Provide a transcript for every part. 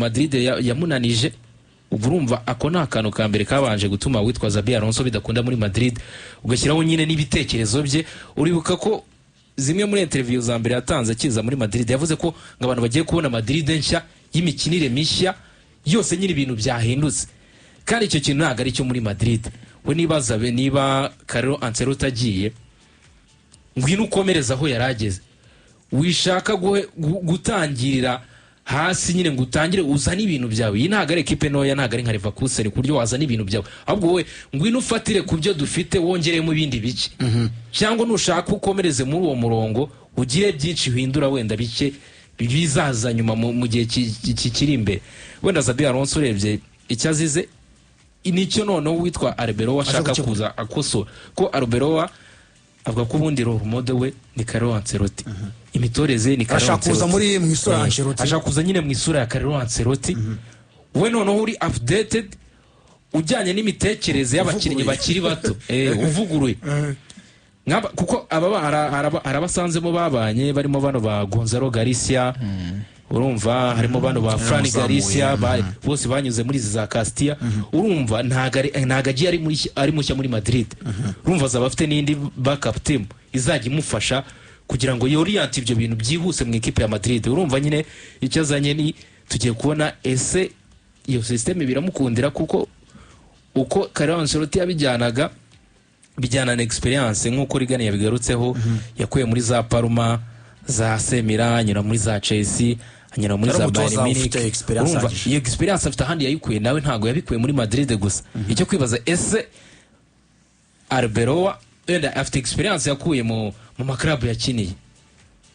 Madrid yamunanije urumva ako na kantu ka mbere kabanje gutuma witwa Xabi Alonso bidakunda muri Madrid ugashyiraho nyine n'ibitekerezo bye. Uribuka ko zimwe muri interview za mbere yatanze akiza muri Madrid yavuze ko ngabantu bagiye kubona Madrid nshya y'imikinire mishya yose nyine ibintu byahindutse, kandi icyo kintu ntago ari cyo muri Madrid. We nibaza niba Carlo Ancelotti agiye ngwino ukomereza aho yarageze, wishaka gutangirira hasi nyine ngo utangire uzana ibintu byawe. Iyi ntago ari equipe noya, ntago ari nka Leverkusen kuryo wazana ibintu byawe, ahubwo wowe ngwino ufatire ku byo dufite wongeremo ibindi bice cyangwa nushaka ukomereze muri uwo murongo ugire byinshi uhindura wenda bike bizaza nyuma mu gihe kikiri imbere. Wenda Xabi Alonso urebye icyo azize nicyo noneho witwa Arbeloa ashaka kuza akosora ko Arbeloa avuga ko ubundi role model we ni Carlo Ancelotti, imitoreze ni Carlo Ancelotti, ashaka kuza muri mu isura ya Ancelotti, ashaka kuza nyine mu isura ya Carlo Ancelotti. We noneho uri updated ujyanye n'imitekerereze y'abakinnyi bakiri bato uvuguruye kuko arabasanzemo babanye barimo bano ba Gonzalo Garcia, urumva harimo bano ba Fran Garcia bose banyuze muri za Castilla. Urumva ntagagiye ari mushya muri Madrid. Urumva zaba afite n'indi backup team izajya imufasha kugira ngo yorient ibyo bintu byihuse mu equipe ya Madrid. Urumva nyine icyo azanye ni tugiye kubona ese iyo system biramukundira, kuko uko Carlo Ancelotti yabijyanaga bijyana na experience nk'uko Rigani yabigarutseho yakuye muri za Parma, za AC Milan, anyura muri za Chelsea, anyura muri za Bayern Munich. Urumva iyo experience afite ahandi yayikuye, nawe ntago yabikuye muri Madrid gusa. Icyo kwibaza ese Arbeloa wenda afite experience yakuye mu maklabu yakiniye.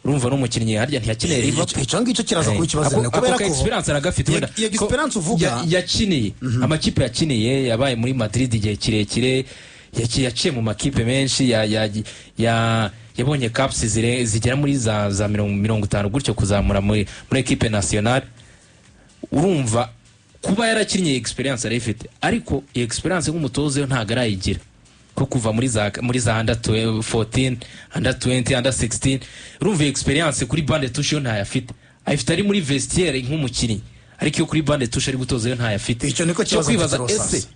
Urumva n'umukinnyi harya ntiyakineye Liverpool, icyo ngicyo kiraza kuba ikibazo kubera ko experience aragafite wenda iyo experience uvuga yakiniye amakipe yakiniye yabaye muri Madrid igihe kirekire, yaciye mu makipe menshi yabonye caps zigera muri za 50 gutyo kuzamura muri equipe nationale. Urumva kuba yarakinnye experience arifite, ariko iyo experience nk'umutozo yo ntago arayigira ko kuva muri za under 14, under 20, under 16. Urumva experience kuri bande touche yo ntayafite, ayifite ari muri vestiaire nk'umukinnyi, ariko yo kuri bande touche ari gutoza yo ntayafite. Icyo niko kibazo kwibaza ese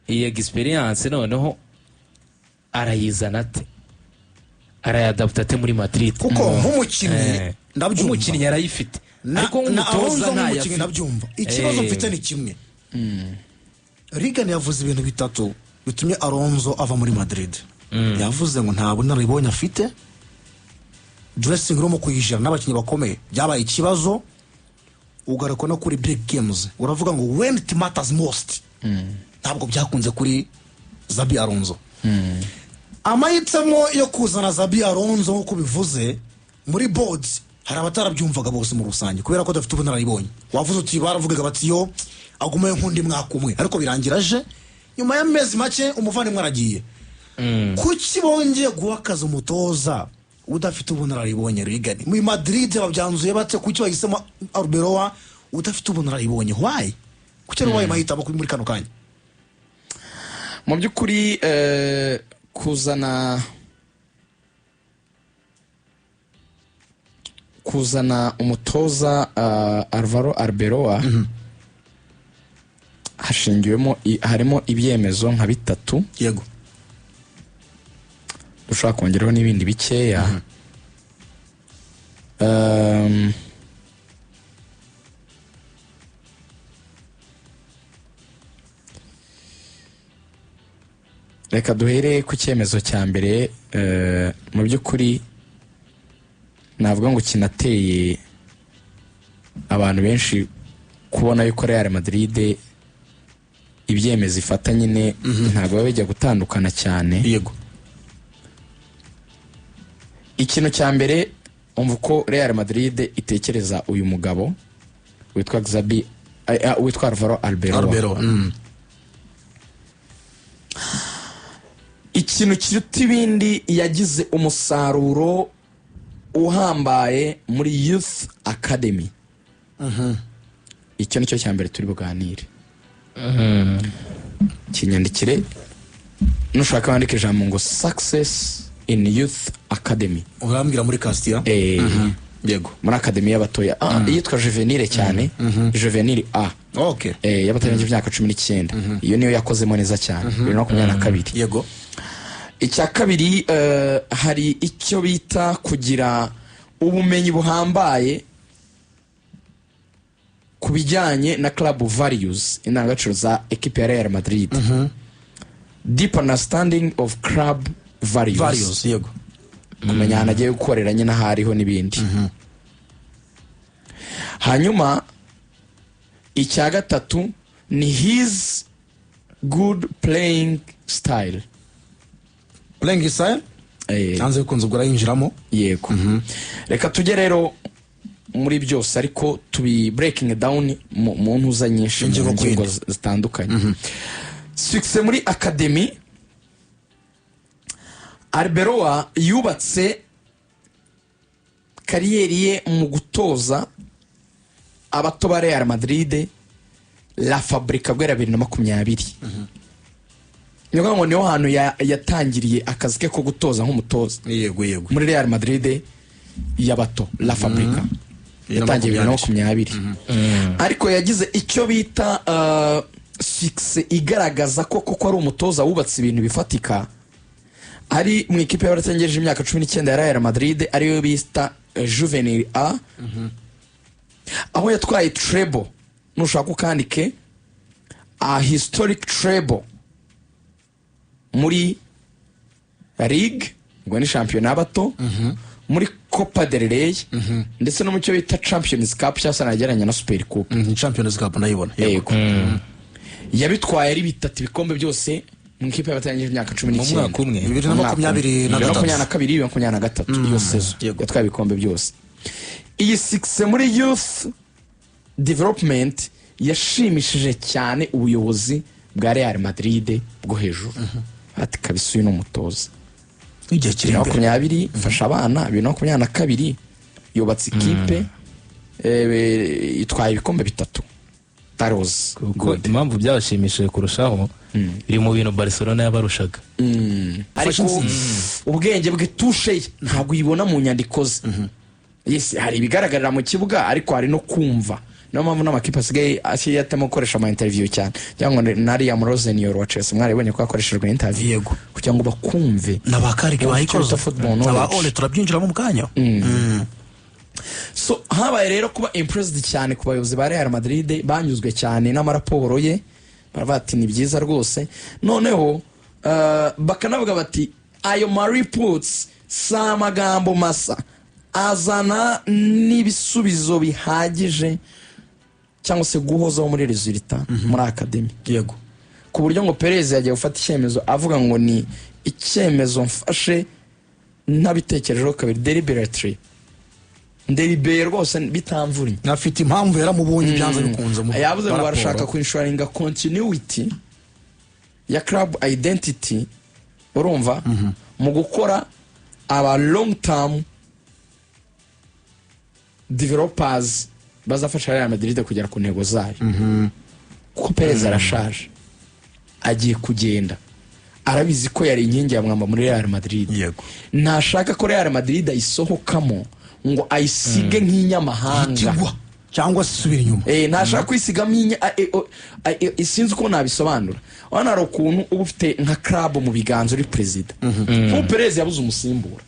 iyi experience noneho arayizana ate, arayadapta ate muri Madrid? Kuko nk'umukinnyi ndabyumva, umukinnyi yarayifite, ariko nk'umutoza ntayafite. Ndabyumva, ikibazo mfite ni kimwe. Rigani yavuze ibintu bitatu bitumye Alonso ava muri Madrid. Yavuze ngo nta bunararibonye afite, dressing room kuyijana n'abakinnyi bakomeye byabaye ikibazo, ugaruka no kuri big games uravuga ngo when it matters most ntabwo byakunze kuri Xabi Alonso. Amahitamo yo kuzana Xabi Alonso nk'uko bivuze muri boards hari abatarabyumvaga bose mu rusange kubera ko dafite ubunararibonye. Wavuze uti baravugaga bati yo agumaye nk'undi mwaka umwe, ariko birangira aje nyuma y'amezi make umuvandimwe aragiye. Kuki bongeye guhakaza umutoza udafite ubunararibonye? Rigani muri Madrid babyanzuye bate? Kuki bahisemo Arbeloa udafite ubunararibonye? Why? Kuki ari mahitamo muri kano kanya? Mu by'ukuri kuzana umutoza Alvaro Arbeloa hashingiwemo harimo ibyemezo nka bitatu. Yego, dushobora kongeraho n'ibindi bikeya. Reka duhere ku cyemezo cya mbere. Mu by'ukuri navuga ngo kinateye abantu benshi kubona yuko Real Madrid ibyemezo ifata nyine ntabwo baba bijya gutandukana cyane. Yego, ikintu cya mbere umva uko Real Madrid itekereza uyu mugabo witwa witwa Alvaro Arbeloa. Ikintu kiruta ibindi, yagize umusaruro uhambaye muri Youth Academy. Icyo nicyo cya mbere turi buganire. Kinyandikire nushaka wandike ijambo ngo success in Youth Academy, urambwira muri Castilla. yego muri akademi y'abatoya yitwa juvenile cyane juvenile A okay y'abatarengeje imyaka 19 iyo niyo yakozemo neza cyane 2022 yego icya kabiri hari icyo bita kugira ubumenyi buhambaye ku bijyanye na club values indangagaciro za ekipe ya Real Madrid deep understanding of club values yego kumenya ahantu agiye gukorera nyine ahariho n'ibindi hanyuma icya gatatu ni his good playing style hanze bikunze ubwo arayinjiramo yego reka tujye rero muri byose ariko tubi breaking down mu ntuza nyinshi mu ngingo zitandukanye success muri academy Arbeloa yubatse kariyeri ye mu gutoza abato ba Real Madrid La Fabrica bwera 2020 nyuma ngo niho hantu yatangiriye akazi ke ko gutoza nk'umutoza yego muri Real Madrid y'abato La Fabrica yatangiye 2020 ariko yagize icyo bita success igaragaza ko ari umutoza wubatse ibintu bifatika ari mu ikipe y'abatengeje imyaka 19 ya Real Madrid ariyo bita Juvenile A aho yatwaye treble nushaka ukandike a historic treble muri Ligue ngo ni championnat bato muri Copa del Rey ndetse no mu cyo bita Champions Cup cyangwa nageranya na Super Cup Champions Cup ndayibona yego yabitwaye ari bitatu ibikombe byose mu ikipe y'abatangije imyaka 19 mu mwaka umwe 2022 iyo sezo yatwaye ibikombe byose iyi success muri youth development yashimishije cyane ubuyobozi bwa Real Madrid bwo hejuru ati kabisa uyu n'umutoza igihe kiri 20 fasha abana 2022 yubatse ikipe itwaye ibikombe bitatu taroz kuko impamvu byabashimishije kurushaho biri mu bintu Barcelona yabarushaga ariko ubwenge bw'itushe ntabwo yibona mu nyandiko ze yes hari ibigaragarira mu kibuga ariko hari no kumva no mpamvu n'amakipe asigaye yatemo gukoresha ama interview cyane cyangwa nari ya Rosenio wa Chelsea mwaribonye ko yakoreshejwe interview yego kugira ngo bakumve nabakarike bayikoze aba ole turabyinjiramo mu kanya so habaye rero kuba impressed cyane ku bayobozi ba Real Madrid banyuzwe cyane n'amaraporo ye baravati ni byiza rwose noneho bakanavuga bati ayo reports sa magambo masa azana n'ibisubizo bihagije cyangwa se guhozaho muri resulta muri academy yego ku buryo ngo Perez yagiye gufata icyemezo avuga ngo ni icyemezo mfashe ntabitekerejeho kabiri deliberately rwose bitamvuranye afite impamvu yaramubonye byanze bikunze mu yavuze ngo barashaka kuinsuringa continuity ya club identity urumva mu gukora aba long term developers bazafasha Real Madrid kugera ku ntego zayo kuko Perez arashaje agiye kugenda arabizi ko yari inkingi ya mwamba muri Real Madrid yego ntashaka ko Real Madrid ayisohokamo ngo ayisige nk'inyamahanga cyangwa subira inyuma ntashaka kwisigamo isinzi ko nabisobanura wana ari ukuntu uba ufite nka club mu biganza uri president ko Perez yabuze umusimbura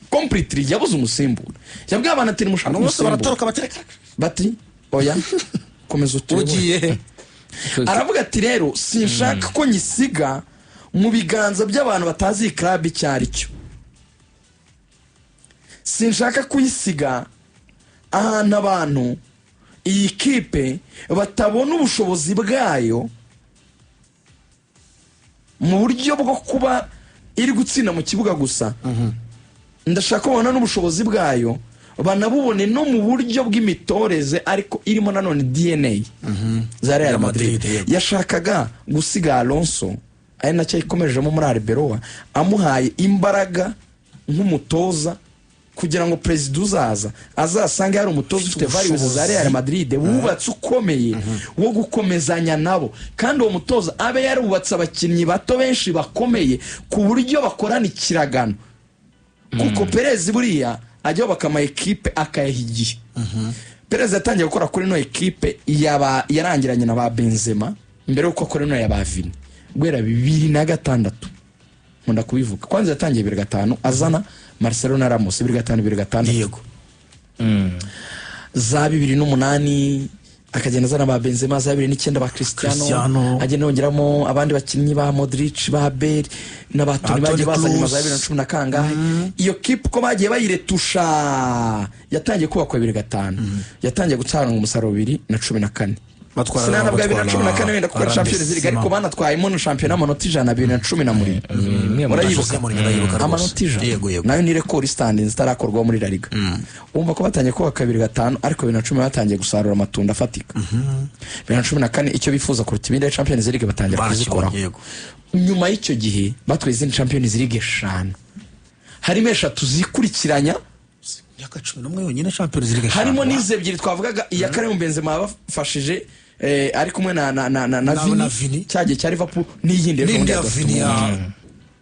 completely yabuze umusimbura yabwiye abantu ati mushaka bose baratoroka batereka bati oya komeza ugiye aravuga ati rero sinshaka ko nyisiga mu biganza by'abantu batazi club cyari cyo sinshaka kuyisiga ahantu abantu iyi kipe batabona ubushobozi bwayo mu buryo bwo kuba iri gutsinda mu kibuga gusa ndashaka kubona n'ubushobozi bwayo banabubone no mu buryo bw'imitoreze ariko irimo nanone DNA za Real Madrid yashakaga gusiga Alonso ari nacyo ikomerejemo muri Arbeloa amuhaye imbaraga nk'umutoza kugira ngo president uzaza azasanga yari umutoza ufite values za Real Madrid wubatse ukomeye wo gukomezanya nabo kandi uwo mutoza abe yarubatse abakinnyi bato benshi bakomeye ku buryo bakorana ikiragano kuko Perez buriya ajya bakama ekipe akayahigiye. Perez yatangiye gukora kuri no ekipe yarangiranye na ba Benzema mbere yuko akora no ya ba Vini gwera 2006 nkunda kubivuga. Kwanza yatangiye 2005 azana Marcelo na Ramos 2005 yego za 2008 akagenda azana ba Benzema za 2009 ba Cristiano agenda yongeramo abandi bakinnyi ba Modric ba Bale n'abatoni bagiye bazanye mu za 2010 na kangahe. Iyo kipe ko bagiye bayiretusha yatangiye kuba kwa 2005 yatangiye gutanga umusaruro 2014 sinana bwa 2014 wenda kuko Champions League ariko banatwayemo no championnat amanota 120 murayibuka amanota 100 nayo ni record standing zitarakorwa muri La Liga. Umva ko batangiye kuba 2005 ariko 2010 batangiye gusarura amatunda afatika. 2014 icyo bifuza kuruta ibindi Champions League batangira kuzikora. Nyuma y'icyo gihe batweze Champions League 5 harimo 3 zikurikiranya yaka 11 yonyine Champions League harimo nize ebyiri twavugaga iya Karim Benzema bafashije ari kumwe na Vini cyagiye cya Liverpool n'iyindi ya Vini ya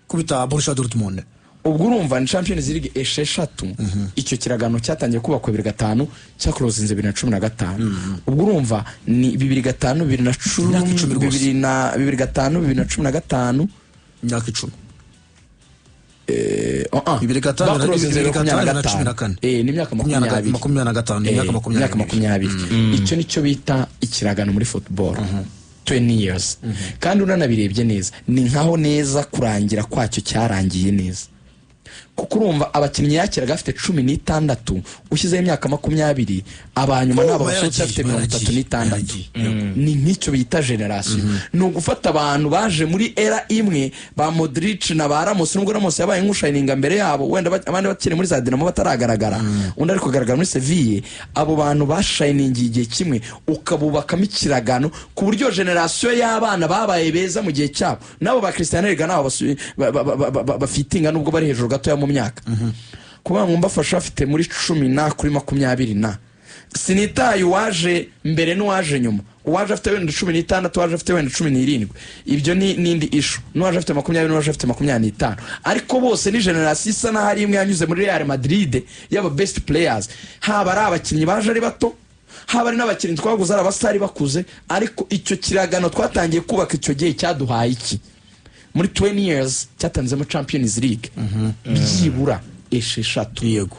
kubita Borussia Dortmund. Ubwo urumva ni Champions League 6 icyo kiragano cyatangiye kuba kwa 2005 cya close 2015. Ubwo urumva ni 2005 2010 2015 imyaka 10 ni imyaka 20 icyo nicyo bita ikiragano muri football 20 years. Kandi unanabirebye neza ni nkaho neza kurangira kwacyo cyarangiye neza kuko urumva abakinnyi yakiraga afite 16 ushyizeho imyaka 20 abanyuma nabo basohotse afite 36. Ni nk'icyo bita generation. No gufata abantu baje muri era imwe ba Modric na ba Ramos nubwo Ramos yabaye nk'ushininga mbere yabo wenda abandi bakiri muri za Dinamo bataragaragara undi ariko kugaragara muri Sevilla. Abo bantu bashiningiye igihe kimwe ukabubakamo ikiragano ku buryo generation y'abana babaye beza mu gihe cyabo nabo ba Cristiano Ronaldo nabo bafitinga nubwo bari hejuru gato ya mu myaka. Kuba ngomba fasha afite muri 10 na kuri 20 na sinitaye waje mbere n'uwaje nyuma uwaje afite wenda 16 waje afite wenda 17 ibyo ni nindi issue n'uwaje afite 20 n'uwaje afite 25 ariko bose ni generation isa na hari imwe yanyuze muri Real Madrid y'aba best players haba ari abakinnyi baje ari bato haba ari n'abakinnyi twaguze ari abasitari bakuze ariko icyo kiragano twatangiye kubaka icyo gihe cyaduhaye iki muri 20 years cyatanzemo Champions League byibura 6 yego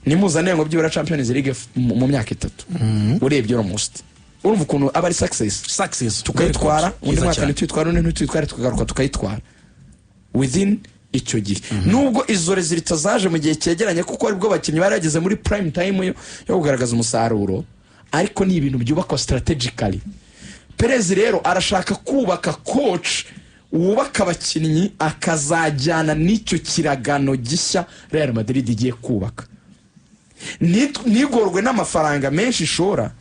nimuzane ngo byibura Champions League mu myaka 3 urebye almost urumva ukuntu aba ari success tukayitwara undi mwaka nitwitwara undi nitwitwara tukagaruka tukayitwara within icyo gihe. Nubwo izo results zaje mu gihe cyegeranye kuko aribwo bakinnyi barageze muri prime time yo kugaragaza umusaruro ariko ni ibintu byubakwa strategically. Perez rero arashaka kubaka coach wubaka abakinnyi akazajyana n'icyo kiragano gishya Real Madrid igiye kubaka. Nigorwe n'amafaranga menshi ishora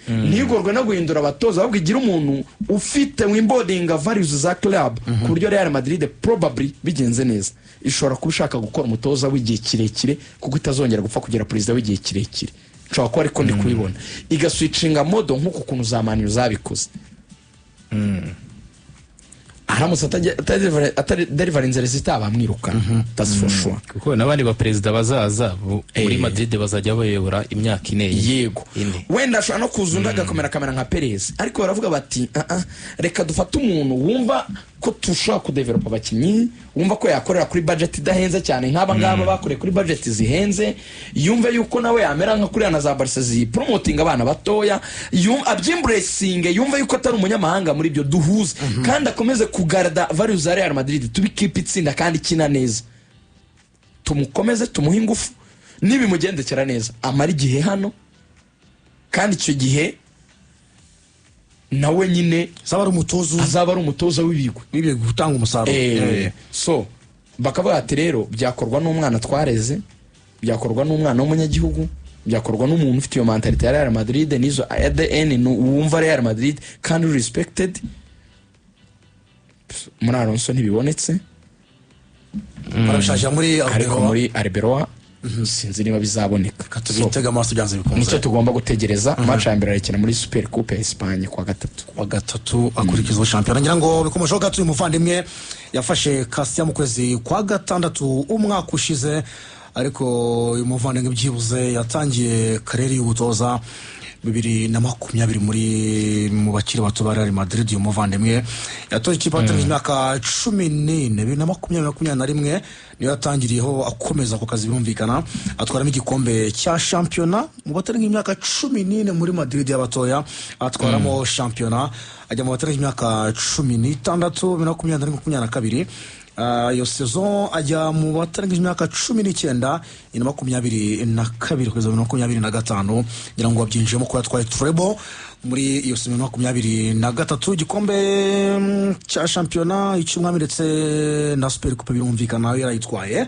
nigorwe no guhindura abatoza ahubwo igira umuntu ufite wimbodinga values za club ku buryo Real Madrid probably bigenze neza ishobora kubishaka gukora umutoza w'igihe kirekire kuko itazongera gupfa kugera president w'igihe kirekire nshobora ko ariko ndi kubibona igaswitchinga modo nk'uko kuntu zamanyo zabikoze. Aramutse atadelivarinze resultat bamwiruka that's for sure kuko nabandi ba president bazaza muri Madrid bazajya bayobora imyaka 4 yego wenda ashobora no kuzunda agakomera kamera nka Perez ariko baravuga bati reka dufate umuntu wumva ko tushaka kudevelopa abakinnyi wumva ko yakorera kuri budget idahenze cyane nk'aba ngaba bakoreye kuri budget zihenze yumve yuko nawe yamera nka kuri na za Barca promoting abana batoya abyimbracing yumve yuko atari umunyamahanga muri byo duhuze kandi akomeze kugarda values za Real Madrid tubikeep itsinda kandi kina neza tumukomeze tumuhe ingufu nibimugendekera neza amara igihe hano kandi icyo gihe nawe nyine azaba ari umutoza w'ibigwi gutanga umusaruro. So bakavuga ati rero byakorwa n'umwana twareze byakorwa n'umwana w'umunyagihugu byakorwa n'umuntu ufite iyo mentality ya Real Madrid nizo ADN wumva Real Madrid kandi respected muri Alonso ntibibonetse barashaje muri Arbeloa sinzi niba bizaboneka katubitega amaso byanze bikunze nicyo tugomba gutegereza match ya mbere arekina muri Super Coupe ya Espagne kwa gatatu akurikizwa champion ngira ngo bikomeje gatuye umuvandimwe yafashe Cassia mu kwezi kwa gatandatu umwaka ushize ariko uyu muvandimwe byibuze yatangiye karere y'ubutoza 2020 mu bakiri bato ba Real Madrid. Uyu muvandimwe yatoje ikipe atari imyaka 14 2021 niyo yatangiriyeho akomeza ku kazi birumvikana atwaramo igikombe cya shampiyona mu batari nk'imyaka 14 muri Madrid y'abatoya atwaramo shampiyona ajya mu batari nk'imyaka 16 2022 iyo saison ajya mu batari nk'imyaka 19 22 kugeza 25 ngira ngo wabyinjiyemo ko yatwaye treble muri iyo saison 23 igikombe cya shampiyona icyumwami ndetse na super coupe birumvikana yarayitwaye.